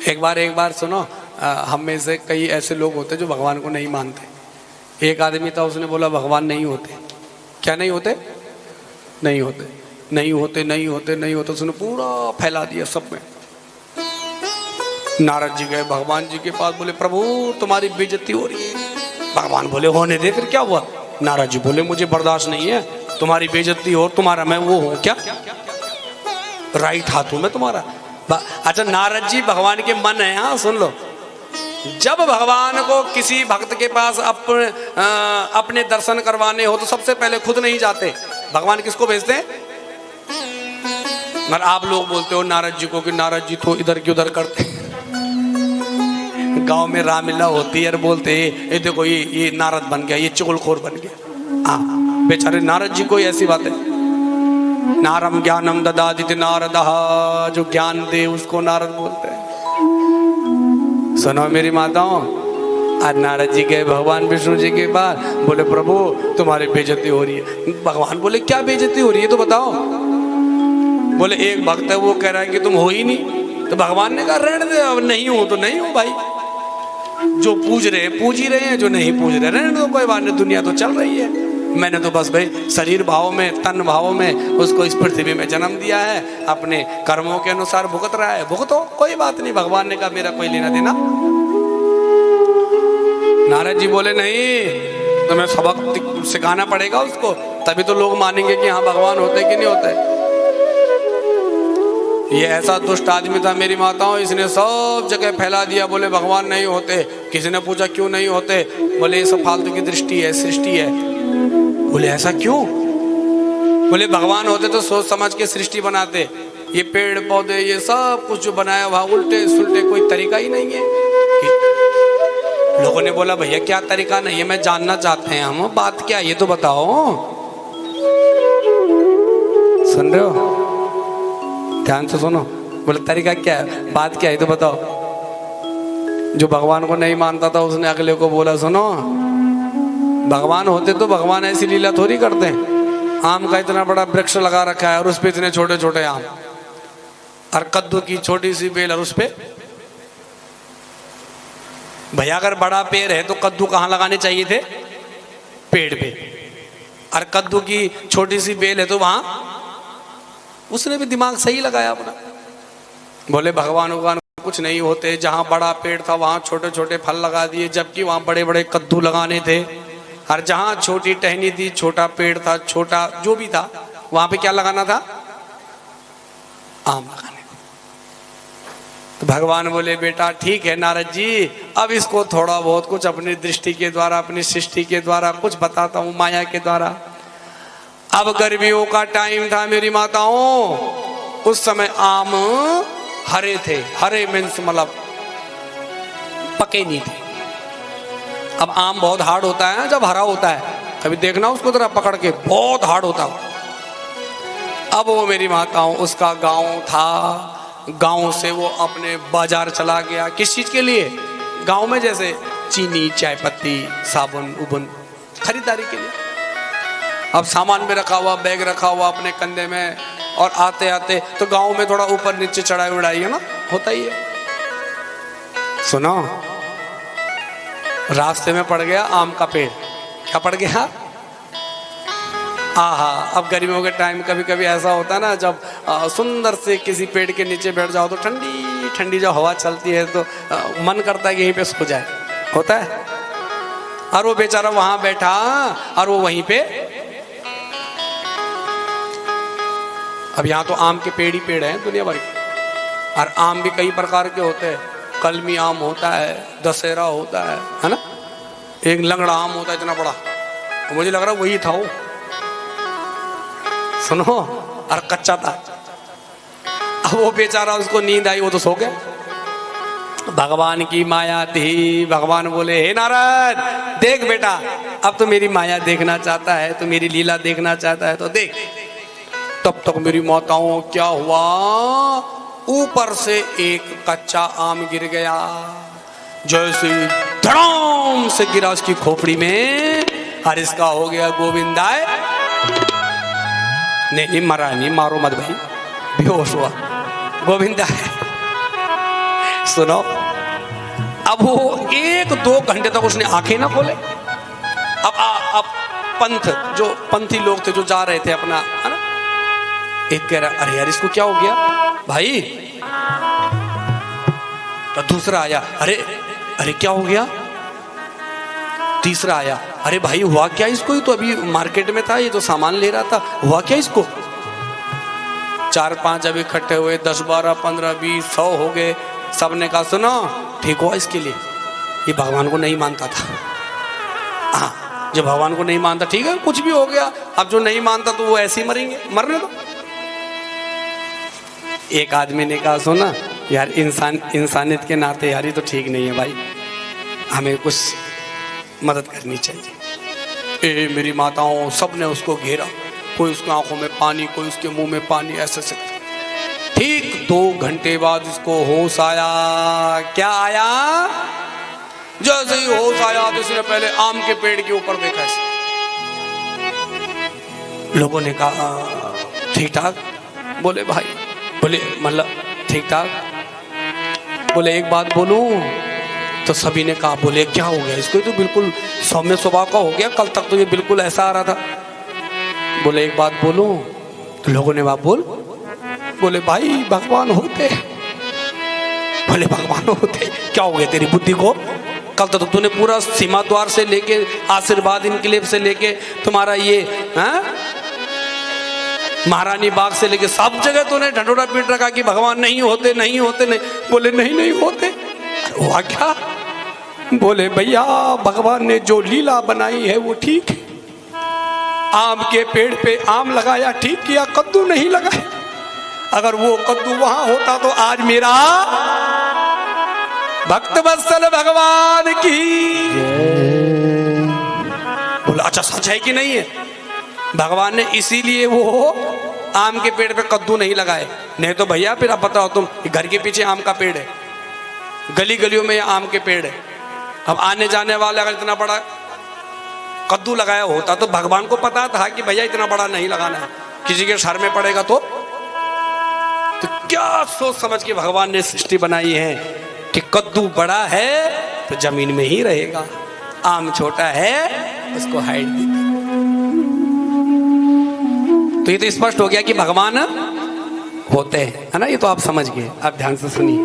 एक बार सुनो, हम में से कई ऐसे लोग होते जो भगवान को नहीं मानते। एक आदमी था, उसने बोला भगवान नहीं होते। क्या नहीं होते? नहीं होते, नहीं होते, नहीं होते, नहीं होते। उसने पूरा फैला दिया सब में। नारद जी गए भगवान जी के पास, बोले प्रभु तुम्हारी बेइज्जती हो रही है। भगवान बोले होने दे, फिर क्या हुआ? नारद जी बोले मुझे बर्दाश्त नहीं है तुम्हारी बेइज्जती हो, तुम्हारा मैं वो हूं क्या? राइट हाथ हूं मैं तुम्हारा। अच्छा, नारद जी भगवान के मन है। हाँ सुन लो, जब भगवान को किसी भक्त के पास अपने दर्शन करवाने हो तो सबसे पहले खुद नहीं जाते, भगवान किसको भेजते हैं? मगर आप लोग बोलते हो नारद जी को कि नारद जी तो इधर की उधर करते। गांव में रामलीला होती है और बोलते ये देखो ये नारद बन गया, ये चुगलखोर बन गया। हाँ बेचारे नारद जी को ऐसी बात है। नारम ज्ञानम ददादिति नारद, जो ज्ञान दे उसको नारद बोलते हैं। सुनो मेरी माताओं, आज नारद जी गए भगवान विष्णु जी के पास, बोले प्रभु तुम्हारी बेइज्जती हो रही है। भगवान बोले क्या बेइज्जती हो रही है तो बताओ। बोले एक भक्त है वो कह रहा है कि तुम हो ही नहीं। तो भगवान ने कहा रहने दे, अब नहीं हो तो नहीं हो भाई, जो पूज रहे पूज ही रहे हैं, जो नहीं पूज रहे रहने दो, कोई बात नहीं, दुनिया तो चल रही है। मैंने तो बस भाई शरीर भाव में, तन भाव में उसको इस पृथ्वी में जन्म दिया है, अपने कर्मों के अनुसार भुगत रहा है, भुगतो, कोई बात नहीं। भगवान ने कहा मेरा कोई लेना देना। नारद जी बोले नहीं, तुम्हें सबक सिखाना पड़ेगा उसको, तभी तो लोग मानेंगे कि हाँ भगवान होते कि नहीं होते। ये ऐसा दुष्ट आदमी था मेरी माताओं, इसने सब जगह फैला दिया, बोले भगवान नहीं होते। किसी ने पूछा क्यों नहीं होते? बोले ये सब फालतू की दृष्टि है, सृष्टि है। बोले ऐसा क्यों? बोले भगवान होते तो सोच समझ के सृष्टि बनाते, ये पेड़ पौधे ये सब कुछ जो बनाया वहां उल्टे सुल्टे कोई तरीका ही नहीं है। लोगों ने बोला भैया क्या तरीका नहीं है, मैं जानना चाहते हैं हम, बात क्या है ये तो बताओ। सुन रहे हो? ध्यान से सुनो। बोले तरीका क्या है, बात क्या है तो बताओ। जो भगवान को नहीं मानता था उसने अगले को बोला सुनो, भगवान होते तो भगवान ऐसी लीला थोड़ी करते हैं। आम का इतना बड़ा वृक्ष लगा रखा है और उस पे इतने छोटे छोटे आम, और कद्दू की छोटी सी बेल और उस पे। भैया अगर बड़ा पेड़ है तो कद्दू कहाँ लगाने चाहिए थे? पेड़ पे। और कद्दू की छोटी सी बेल है तो वहां। उसने भी दिमाग सही लगाया अपना। बोले भगवान कुछ नहीं होते, जहां बड़ा पेड़ था वहां छोटे छोटे फल लगा दिए, जबकि वहां बड़े बड़े कद्दू लगाने थे। और जहां छोटी टहनी थी, छोटा पेड़ था, छोटा जो भी था, वहां पे क्या लगाना था? आम लगाने को। तो भगवान बोले बेटा ठीक है नारद जी, अब इसको थोड़ा बहुत कुछ अपनी दृष्टि के द्वारा, अपनी सृष्टि के द्वारा कुछ बताता हूं, माया के द्वारा। अब गर्मियों का टाइम था मेरी माताओं, उस समय आम हरे थे, हरे मीन्स मतलब पके नहीं थे। अब आम बहुत हार्ड होता है जब हरा होता है, कभी देखना उसको जरा पकड़ के, बहुत हार्ड होता है। अब वो मेरी माताओं उसका गांव था, गांव से वो अपने बाजार चला गया। किस चीज के लिए? गांव में जैसे चीनी, चाय पत्ती, साबुन उबुन खरीदारी के लिए। अब सामान में रखा हुआ, बैग रखा हुआ अपने कंधे में, और आते आते तो गांव में थोड़ा ऊपर नीचे चढ़ाई उड़ाई है ना, होता ही है। सुनो, रास्ते में पड़ गया आम का पेड़। क्या पड़ गया? आहा, अब गर्मियों के टाइम कभी कभी ऐसा होता है ना, जब सुंदर से किसी पेड़ के नीचे बैठ जाओ तो ठंडी ठंडी जो हवा चलती है तो मन करता है कि यहीं पे सो जाए, होता है। और वो बेचारा वहां बैठा और वो वहीं पे। अब यहाँ तो आम के पेड़ ही पेड़ हैं दुनिया भर के, और आम भी कई प्रकार के होते हैं। कलमी आम होता है, दशहरा होता है ना। एक लंगड़ा आम होता है इतना बड़ा, मुझे लग रहा वही था वो। सुनो, और कच्चा था। अब वो बेचारा, उसको नींद आई, वो तो सो गया। भगवान की माया थी। भगवान बोले हे नारद देख बेटा, अब तो मेरी माया देखना चाहता है, तो मेरी लीला देखना चाहता है तो देख। तब तक मेरी माताओं क्या हुआ, ऊपर से एक कच्चा आम गिर गया। जैसे धड़ाम से गिरा उसकी खोपड़ी में, और इसका हो गया गोविंदाय। नहीं मरा नहीं, मारो मत भाई, बेहोश हुआ। गोविंदाय सुनो, अब वो 1-2 घंटे तक उसने आंखें ना खोले। अब पंथ, जो पंथी लोग थे जो जा रहे थे अपना, है ना, एक कह रहा अरे यार इसको क्या हो गया भाई, तो दूसरा आया अरे अरे क्या हो गया, तीसरा आया अरे भाई हुआ क्या इसको, ये तो अभी मार्केट में था, ये तो सामान ले रहा था, हुआ क्या इसको। 4-5 जब इकट्ठे हुए, 10, 12, 15, 20, 100 हो गए। सबने कहा सुनो ठीक हुआ इसके लिए, ये भगवान को नहीं मानता था। हाँ, जो भगवान को नहीं मानता ठीक है कुछ भी हो गया, अब जो नहीं मानता तो वो ऐसे ही मरेंगे, मरने दो। एक आदमी ने कहा सुना यार इंसानियत के नाते यार ये तो ठीक नहीं है भाई, हमें कुछ मदद करनी चाहिए। मेरी माताओं सब ने उसको घेरा, कोई उसकी आंखों में पानी, कोई उसके मुंह में पानी, ऐसे से। ठीक 2 घंटे बाद उसको होश आया। क्या आया? जैसे ही होश आया तो उसने पहले आम के पेड़ के ऊपर देखा ऐसे। लोगों ने कहा ठीक ठाक, बोले भाई, बोले मतलब ठीक ठाक, बोले एक बात बोलूं, तो सभी ने कहा बोले क्या हो गया इसको, तो बिल्कुल सौम्य स्वभाव का हो गया, कल तक तो ये बिल्कुल ऐसा आ रहा था। बोले एक बात बोलूं, तो लोगों ने बात बोल, बोले भाई भगवान होते, बोले भगवान होते, क्या हो गया तेरी बुद्धि को, कल तक तो तूने पूरा सीमा द्वार से लेके आशीर्वाद इनकलेब से लेके तुम्हारा ये महारानी बाग से लेके सब जगह तूने ढंढोरा पीट रखा कि भगवान नहीं होते नहीं होते नहीं। बोले नहीं होते। हुआ क्या? बोले भैया भगवान ने जो लीला बनाई है वो ठीक है, आम के पेड़ पे आम लगाया ठीक किया, कद्दू नहीं लगाया। अगर वो कद्दू वहां होता तो आज मेरा भक्त वत्सल भगवान की। बोला अच्छा सच है कि नहीं है? भगवान ने इसीलिए वो आम के पेड़ पे कद्दू नहीं लगाए, नहीं तो भैया फिर अब बताओ तुम, घर के पीछे आम का पेड़ है, गली गलियों में आम के पेड़ है, अब आने जाने वाले अगर इतना बड़ा कद्दू लगाया होता तो भगवान को पता था कि भैया इतना बड़ा नहीं लगाना है, किसी के सर में पड़ेगा तो क्या सोच समझ के भगवान ने सृष्टि बनाई है कि कद्दू बड़ा है तो जमीन में ही रहेगा, आम छोटा है उसको हाइट दी। तो ये तो स्पष्ट हो गया कि भगवान होते हैं, है ना, ये तो आप समझ गए। आप ध्यान से सुनिए।